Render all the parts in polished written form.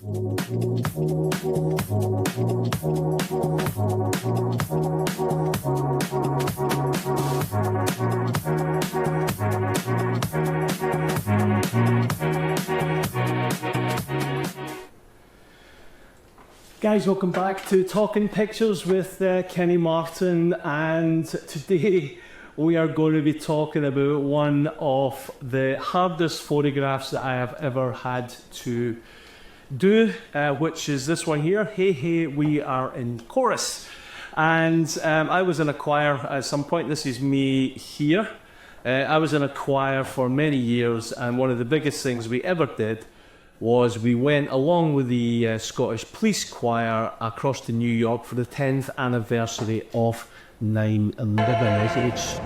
Guys, welcome back to Talking Pictures with Kenny Martin, and today we are going to be talking about one of the hardest photographs that I have ever had to do, which is this one here, Hey Hey We Are in Chorus. And I was in a choir at some point. This is me here. I was in a choir for many years, and one of the biggest things we ever did was we went along with the Scottish Police Choir across to New York for the 10th anniversary of 9/11.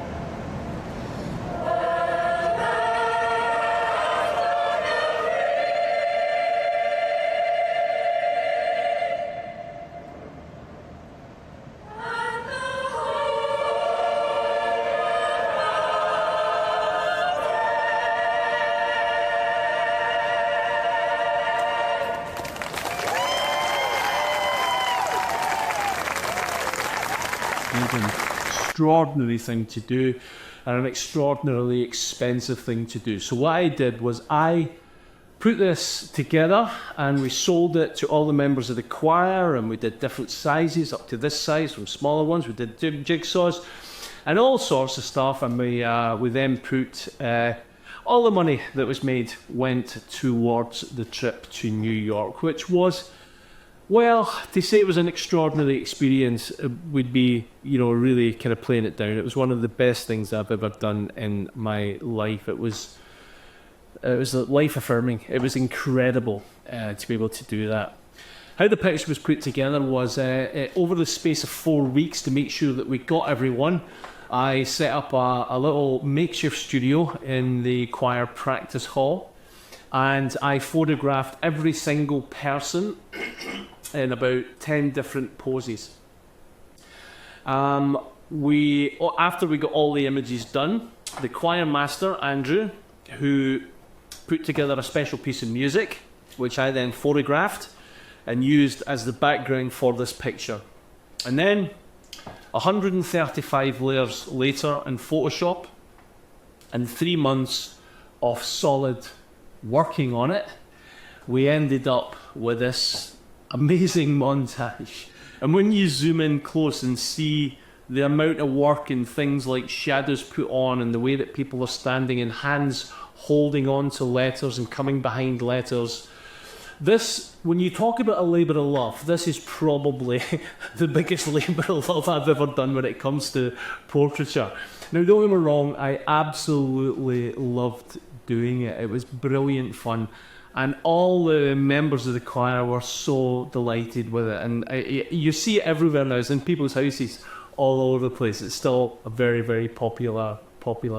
An extraordinary thing to do and an extraordinarily expensive thing to do. So what I did was I put this together and we sold it to all the members of the choir, and we did different sizes up to this size, from smaller ones. We did jigsaws and all sorts of stuff, and we then put all the money that was made went towards the trip to New York, which was, well, to say it was an extraordinary experience would be, really kind of playing it down. It was one of the best things I've ever done in my life. It was life affirming. It was incredible to be able to do that. How the picture was put together was over the space of 4 weeks, to make sure that we got everyone, I set up a little makeshift studio in the choir practice hall, and I photographed every single person in about 10 different poses. After we got all the images done, the choir master, Andrew, who put together a special piece of music, which I then photographed and used as the background for this picture. And then 135 layers later in Photoshop and 3 months of solid working on it, we ended up with this amazing montage. And when you zoom in close and see the amount of work and things like shadows put on, and the way that people are standing and hands holding on to letters and coming behind letters, this, when you talk about a labour of love, this is probably the biggest labour of love I've ever done when it comes to portraiture. Now, don't get me wrong, I absolutely loved doing it. It was brilliant fun. And all the members of the choir were so delighted with it. And you see it everywhere now. It's in people's houses all over the place. It's still a very, very popular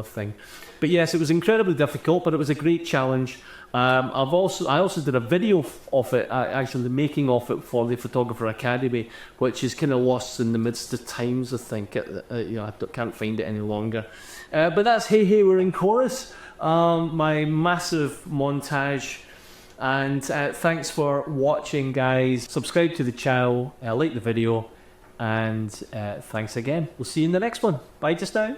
thing. But yes, it was incredibly difficult, but it was a great challenge. I also did a video of it, actually the making of it, for the Photographer Academy, which is kind of lost in the midst of times, I think. I can't find it any longer. But that's Hey Hey We're in Chorus, my massive montage. And thanks for watching, guys. Subscribe to the channel, like the video, and thanks again. We'll see you in the next one. Bye just now.